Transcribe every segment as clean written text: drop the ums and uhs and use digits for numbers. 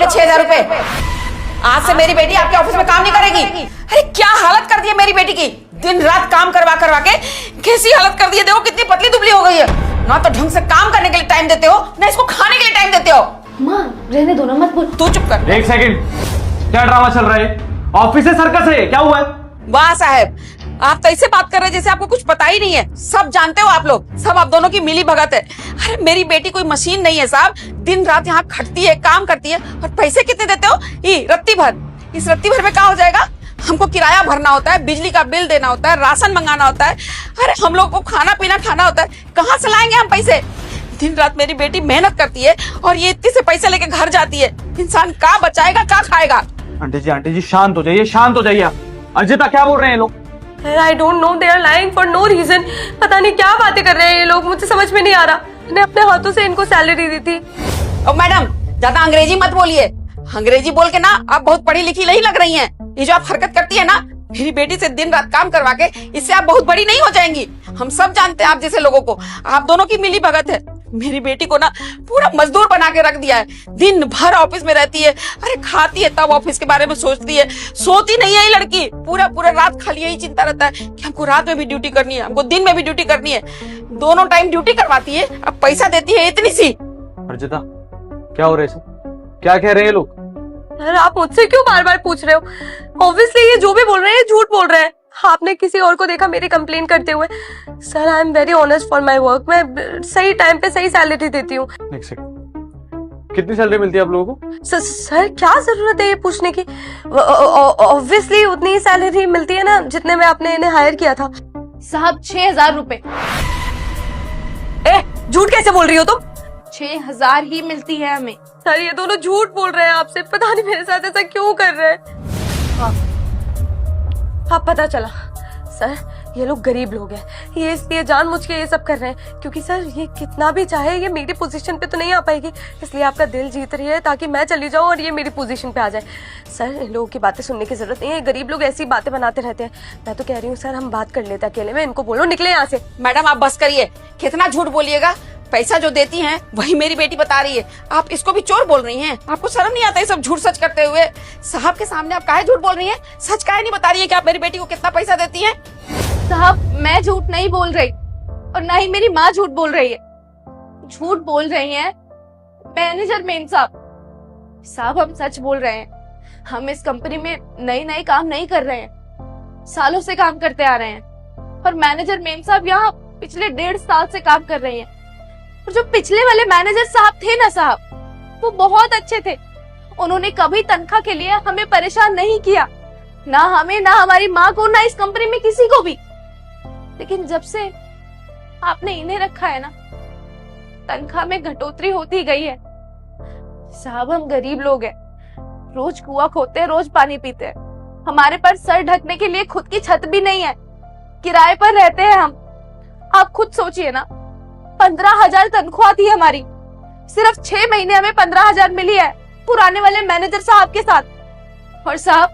अपने 6,000 रुपए। आज से मेरी बेटी आपके ऑफिस में काम नहीं करेगी। अरे क्या हालत कर दी है मेरी बेटी की, दिन रात काम करवा करवा के कैसी हालत कर दी है। देखो कितनी पतली दुबली हो गई है। ना तो ढंग से काम करने के लिए टाइम देते हो, ना इसको खाने के लिए टाइम देते हो। माँ रहने दो ना, मत बोल। तू चुप कर। एक सेकंड, क्या ड्रामा चल रहा है? ऑफिस है सर्कस है, क्या हुआ है? वाह साहब, आप तो ऐसे बात कर रहे हैं जैसे आपको कुछ पता ही नहीं है। सब जानते हो आप लोग, सब आप दोनों की मिली भगत है। अरे मेरी बेटी कोई मशीन नहीं है साहब, दिन रात यहाँ खटती है, काम करती है। और पैसे कितने देते हो? ये रत्ती भर। इस रत्ती भर में क्या हो जाएगा? हमको किराया भरना होता है, बिजली का बिल देना होता है, राशन मंगाना होता है, अरे हम लोग को खाना पीना खाना होता है। कहाँ से लाएंगे हम पैसे? दिन रात मेरी बेटी मेहनत करती है और ये इतने से पैसे लेके घर जाती है। इंसान क्या बचाएगा, क्या खाएगा? आंटी जी शांत हो जाइए, शांत हो जाइए। अर्जिता क्या बोल रहे हैं ये लोग? I don't know, they are lying for no reason। पता नहीं क्या बातें कर रहे हैं ये लोग, मुझे समझ में नहीं आ रहा। मैंने अपने हाथों से इनको सैलरी दी थी। और मैडम ज्यादा अंग्रेजी मत बोलिए। अंग्रेजी बोल के ना आप बहुत पढ़ी लिखी नहीं लग रही हैं। ये जो आप हरकत करती है ना मेरी बेटी से दिन रात काम करवा के, इससे आप बहुत बड़ी नहीं हो जाएंगी। हम सब जानते हैं आप जैसे लोगों को, आप दोनों की मिली भगत है। मेरी बेटी को ना पूरा मजदूर बना के रख दिया है। दिन भर ऑफिस में रहती है, अरे खाती है तब ऑफिस के बारे में सोचती है, सोती नहीं है ये लड़की। पूरा पूरा रात खाली यही चिंता रहता है कि हमको रात में भी ड्यूटी करनी है, हमको दिन में भी ड्यूटी करनी है। दोनों टाइम ड्यूटी करवाती है, अब पैसा देती है इतनी सी। अर्जिता क्या हो रहा है सब? क्या कह रहे हैं लोग? सर आप मुझसे क्यों बार बार पूछ रहे हो? ऑब्वियसली ये जो भी बोल रहे हैं झूठ बोल रहे हैं। आपने किसी और को देखा मेरी कंप्लेन करते हुए? Sir I am very honest for my work. मैं सही टाइम पे सही सैलरी देती हूँ। एक सेकंड, कितनी सैलरी मिलती है आप लोगों को? सर क्या जरूरत है ये पूछने की? ऑब्वियसली उतनी ही सैलरी मिलती है ना जितने में आपने इन्हें हायर किया था। साहब 6,000 रुपए। झूठ कैसे बोल रही हो तुम? 6,000 ही मिलती है हमें। सर ये दोनों झूठ बोल रहे हैं आपसे, पता नहीं मेरे साथ ऐसा क्यों कर रहे हैं। हाँ पता चला सर, ये लोग गरीब लोग हैं, ये इसलिए जानबूझ के ये सब कर रहे हैं क्योंकि सर ये कितना भी चाहे ये मेरी पोजीशन पे तो नहीं आ पाएगी, इसलिए आपका दिल जीत रही है ताकि मैं चली जाऊं और ये मेरी पोजीशन पे आ जाए। सर इन लोगों की बातें सुनने की जरूरत नहीं है, गरीब लोग ऐसी बातें बनाते रहते हैं। मैं तो कह रही हूँ सर हम बात कर लेते अकेले में, इनको बोलो निकले यहाँ से। मैडम आप बस करिए, कितना झूठ बोलिएगा। पैसा जो देती हैं वही मेरी बेटी बता रही है, आप इसको भी चोर बोल रही हैं। आपको शर्म नहीं आता ये सब झूठ सच करते हुए? साहब के सामने आप काहे झूठ बोल रही हैं? सच काहे नहीं बता रही है कि आप मेरी बेटी को कितना पैसा देती हैं? साहब मैं झूठ नहीं बोल रही और ना ही मेरी माँ झूठ बोल रही है। झूठ बोल रही हैं मैनेजर मेम साहब। साहब हम सच बोल रहे हैं, हम इस कंपनी में नए काम नहीं कर रहे हैं, सालों से काम करते आ रहे हैं। और मैनेजर मेम साहब यहाँ पिछले 1.5 साल से काम कर रही हैं। और जो पिछले वाले मैनेजर साहब थे ना साहब, वो बहुत अच्छे थे। उन्होंने कभी तनख्वाह के लिए हमें परेशान नहीं किया, ना हमें, ना हमारी माँ को, ना इस कंपनी में किसी को भी। लेकिन जब से आपने इन्हें रखा है ना, तनख्वाह में घटोतरी होती गई है। साहब हम गरीब लोग हैं, रोज कुआं खोदते हैं, रोज पानी पीते हैं। हमारे पास सर ढकने के लिए खुद की छत भी नहीं है, किराए पर रहते हैं हम। आप खुद सोचिए ना, 15,000 तनख्वाह थी हमारी, सिर्फ 6 महीने हमें 15,000 मिली है पुराने वाले मैनेजर साहब के साथ। और साहब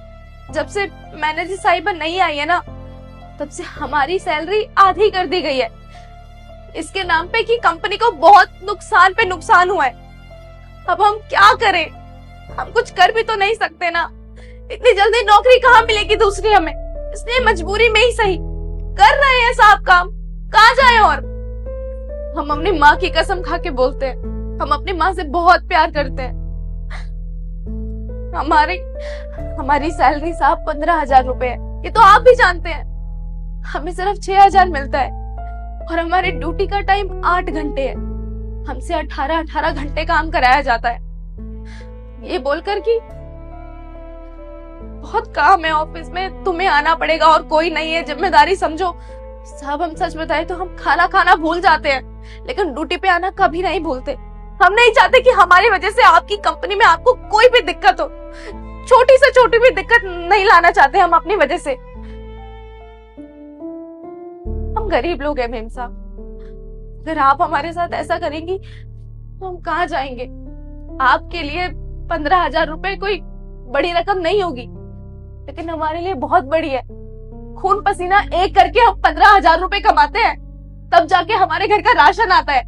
जब से मैनेजर साहिबा नहीं आई है ना, तब से हमारी सैलरी आधी कर दी गई है, इसके नाम पे कि कंपनी को बहुत नुकसान पे नुकसान हुआ है। अब हम क्या करें? हम कुछ कर भी तो नहीं सकते ना। इतनी जल्दी नौकरी कहाँ मिलेगी दूसरी हमें, इसलिए मजबूरी में ही सही कर रहे हैं साहब काम। कहाँ जाए? और हम अपनी माँ की कसम खा के बोलते हैं, हम अपनी माँ से बहुत प्यार करते हैं। हमारी सैलरी साहब 15,000 रुपए है, ये तो आप भी जानते हैं। हमें सिर्फ 6,000 मिलता है और हमारे ड्यूटी का टाइम 8 घंटे है। हमसे 18 घंटे काम कराया जाता है, ये बोलकर कि बहुत काम है ऑफिस में, तुम्हें आना पड़ेगा और कोई नहीं है, जिम्मेदारी समझो। साहब हम सच बताए तो हम खाना भूल जाते हैं, लेकिन ड्यूटी पे आना कभी नहीं भूलते। हम नहीं चाहते कि हमारी वजह से आपकी कंपनी में आपको कोई भी दिक्कत हो, छोटी से छोटी भी दिक्कत नहीं लाना चाहते हम अपनी वजह से। हम गरीब लोग हैं मेम साहब, अगर आप हमारे साथ ऐसा करेंगी तो हम कहाँ जाएंगे? आपके लिए 15,000 रुपए कोई बड़ी रकम नहीं होगी, लेकिन हमारे लिए बहुत बड़ी है। खून पसीना एक करके हम 15,000 रुपए कमाते हैं, तब जाके हमारे घर का राशन आता है।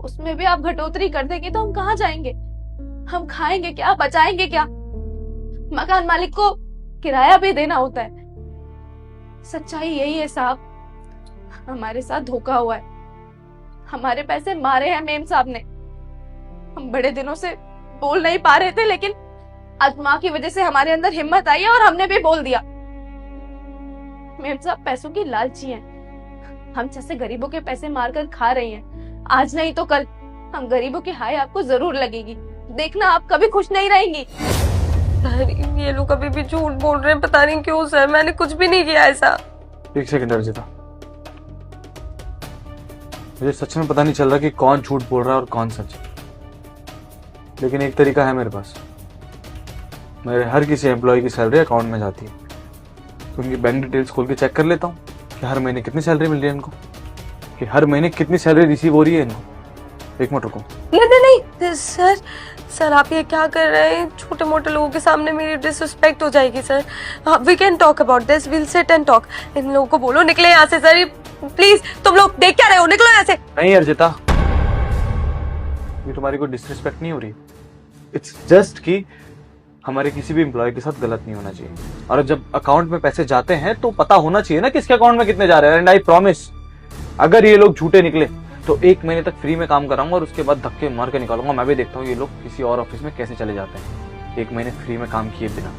उसमें भी आप घटोतरी कर देंगे तो हम कहाँ जाएंगे? हम खाएंगे क्या, बचाएंगे क्या? मकान मालिक को किराया भी देना होता है। सच्चाई यही है साहब, हमारे साथ धोखा हुआ है। हमारे पैसे मारे हैं मेम साहब ने। हम बड़े दिनों से बोल नहीं पा रहे थे, लेकिन आज माँ की वजह से हमारे अंदर हिम्मत आई है और हमने भी बोल दिया। मेम साहब पैसों की लालची हैं। हम जैसे गरीबों के पैसे मारकर खा रही हैं। आज नहीं तो कल हम गरीबों की हाय आपको जरूर लगेगी। देखना, आप कभी खुश नहीं रहेंगी। सर ये लोग अभी भी झूठ बोल रहे हैं, पता नहीं क्यों सर, मैंने कुछ भी नहीं किया ऐसा। एक सेकंड अर्जिता, मुझे सच में पता नहीं चल रहा कि कौन झूठ बोल रहा है और कौन सच, लेकिन एक तरीका है मेरे पास। मेरे हर किसी एम्प्लॉय की सैलरी अकाउंट में जाती है, तो उनकी बैंक डिटेल्स खोल के चेक कर लेता हूँ कि हर महीने कितनी सैलरी मिल रही है इनको, कि हर महीने कितनी सैलरी रिसीव हो रही है इनको। एक मिनट रुको। नहीं सर, सर आप ये क्या कर रहे हैं? छोटे मोटे लोगों के सामने मेरी डिसरिस्पेक्ट हो जाएगी sir. We can talk about this, will sit and talk. इन लोगों को बोलो निकले यहाँ से सर, प्लीज। तुम लोग देख क्या रहे हो, निकलो यहाँ से। नहीं अर्जिता, ये तुम्हारी कोई डिसरिस्पेक्ट नहीं हो रही, इट्स जस्ट कि हमारे किसी भी एम्प्लॉय के साथ गलत नहीं होना चाहिए। और जब अकाउंट में पैसे जाते हैं तो पता होना चाहिए ना किसके अकाउंट में कितने जा रहे हैं। एंड आई प्रॉमिस, अगर ये लोग झूठे निकले तो 1 महीने तक फ्री में काम कराऊंगा और उसके बाद धक्के मार के निकालूंगा। मैं भी देखता हूँ ये लोग किसी और ऑफिस में कैसे चले जाते हैं 1 महीने फ्री में काम किए बिना।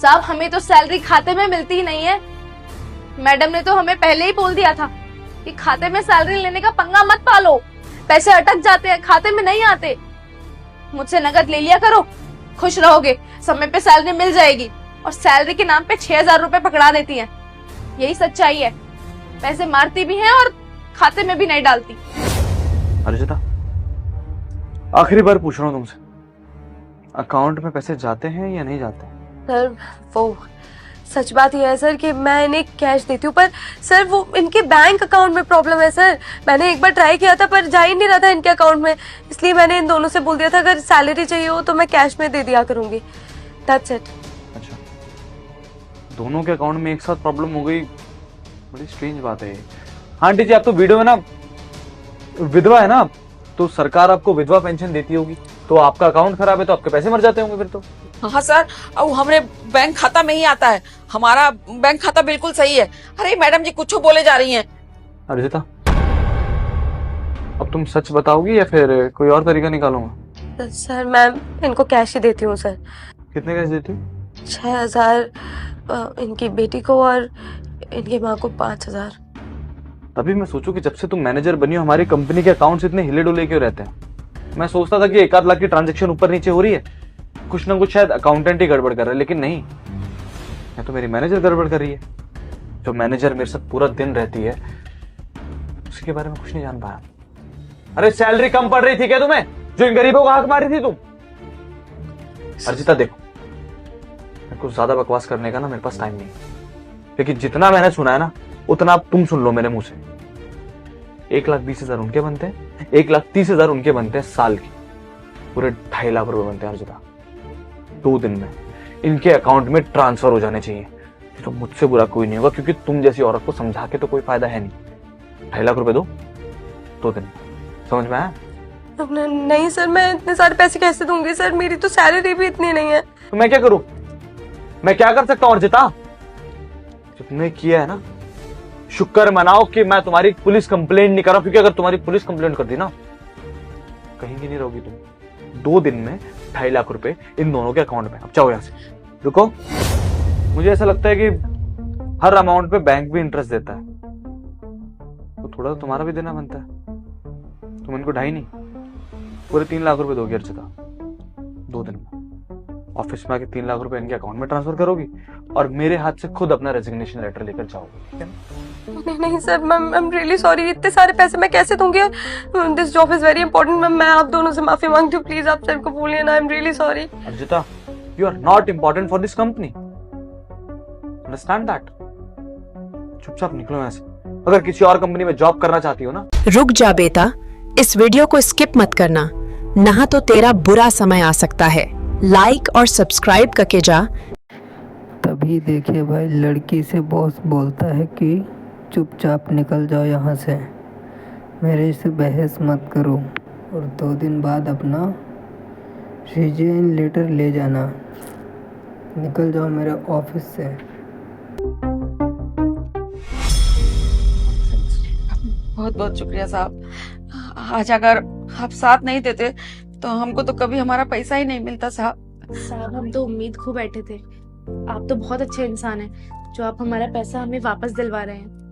साहब हमें तो सैलरी खाते में मिलती ही नहीं है। मैडम ने तो हमें पहले ही बोल दिया था कि खाते में सैलरी लेने का पंगा मत पालो, पैसे अटक जाते हैं, खाते में नहीं आते। मुझसे नकद ले लिया करो, खुश रहोगे, समय पे सैलरी मिल जाएगी। और सैलरी के नाम पे 6,000 रुपए पकड़ा देती हैं। यही सच्चाई है, पैसे मारती भी हैं और खाते में भी नहीं डालती। अर्जिता, आखिरी बार पूछ रहा हूँ तुमसे, अकाउंट में पैसे जाते हैं या नहीं जाते? सर वो सच बात यह है सर कि मैं इन्हें कैश देती हूँ, पर सर वो इनके बैंक अकाउंट में प्रॉब्लम है सर। मैंने एक बार ट्राई किया था पर जा ही नहीं रहा था इनके अकाउंट में, इसलिए मैंने इन दोनों से बोल दिया था अगर सैलरी चाहिए हो तो मैं कैश में दे दिया करूंगी। That's it. अच्छा, दोनों के अकाउंट में एक साथ प्रॉब्लम हो गई, बड़ी स्ट्रेंज बात है ये। आंटी जी, आप तो वीडियो में ना विधवा है ना, तो सरकार आपको विधवा पेंशन देती होगी, तो आपका अकाउंट खराब है तो आपके पैसे मर जाते होंगे फिर तो। हाँ सर, अब हमारे बैंक खाता में ही आता है, हमारा बैंक खाता बिल्कुल सही है। अरे मैडम जी कुछ बोले जा रही हैं। अर्जिता, अब तुम सच बताओगी या फिर कोई और तरीका निकालूंगा? सर मैं इनको कैश ही देती हूँ सर। कितने कैश देती हो? 6,000 इनकी बेटी को और इनकी माँ को 5,000। तभी मैं सोचूं कि जब से तुम मैनेजर बनी हो हमारी कंपनी के अकाउंट्स इतने हिले डुले क्यों रहते हैं। मैं सोचता था कि 1-8 लाख की ट्रांजैक्शन ऊपर नीचे हो रही है, कुछ ना कुछ शायद अकाउंटेंट ही गड़बड़ कर रहा है, लेकिन नहीं, या तो मेरी मैनेजर गड़बड़ कर रही है। जो मैनेजर मेरे साथ पूरा दिन रहती है उसके बारे में कुछ नहीं जान पाया। अरे सैलरी कम पड़ रही थी क्या तुम्हें, जो इन गरीबों को हाक मारी थी तुम? अर्जिता देखो, कुछ ज्यादा बकवास करने का ना मेरे पास टाइम नहीं, लेकिन जितना मैंने सुना है ना उतना आप तुम सुन लो मेरे मुंह से। 1,20,000 उनके बनते हैं, 1,30,000 उनके बनते हैं साल की, पूरे 2.5 लाख रुपए बनते हैं अर्जिता। 2 दिन में इनके अकाउंट में ट्रांसफर हो जाने चाहिए, तो मुझसे बुरा कोई नहीं होगा, क्योंकि तुम जैसी औरत को समझा के तो कोई फायदा है नहीं। 2.5 लाख रुपए दो 2 दिन, समझ में आया? नहीं सर, मैं इतने सारे पैसे कैसे दूंगी सर, मेरी तो सैलरी भी इतनी नहीं है। तो मैं क्या करूं, मैं क्या कर सकता हूं अर्जिता? जो तुमने किया है ना, शुक्र मनाओ कि मैं तुम्हारी पुलिस कंप्लेंट नहीं कर रहा हूं, क्योंकि अगर तुम्हारी पुलिस कंप्लेंट कर दी ना कहीं की नहीं रहोगी तुम। 2 दिन में 2.5 लाख रुपए इन दोनों के अकाउंट में। अब जाओ यहां से, रुको। मुझे ऐसा लगता है कि हर अमाउंट पे बैंक भी इंटरेस्ट देता है, तो थोड़ा तो तुम्हारा भी देना बनता है। तुम इनको 2.5 नहीं, पूरे 3 लाख रुपए दोगे अर्जिता 2 दिन में। ऑफिस में आके 3 लाख रुपए इनके अकाउंट में ट्रांसफर करोगी और मेरे हाथ से खुद अपना रेजिग्नेशन लेटर लेकर जाओगे, ठीक है ना? नहीं sir, I am really sorry, इतने सारे पैसे मैं कैसे दूंगी? This job is very important. मैं आप दोनों से माफी मांगती हूँ, प्लीज आप सर को बोलिए ना, I am really sorry. Arjita, you are not important for this company, understand that. चुपचाप निकलो यहाँ से। अगर किसी और कंपनी में जॉब करना चाहती हो ना। रुक जा बेटा, इस वीडियो को स्किप मत करना, नहीं तो तेरा बुरा समय आ सकता है। लाइक और सब्सक्राइब करके जा। तभी देखे भाई लड़की से बॉस बोलता है कि चुपचाप निकल जाओ यहाँ से, मेरे से बहस मत करो। और 2 दिन बाद अपना रिजाइन लेटर ले जाना। निकल जाओ मेरे ऑफिस से। बहुत बहुत शुक्रिया साहब। आज अगर आप साथ नहीं देते तो हमको तो कभी हमारा पैसा ही नहीं मिलता साहब। साहब हम तो उम्मीद खो बैठे थे। आप तो बहुत अच्छे इंसान हैं जो आप हमारा पैसा हमें वापस दिलवा रहे हैं।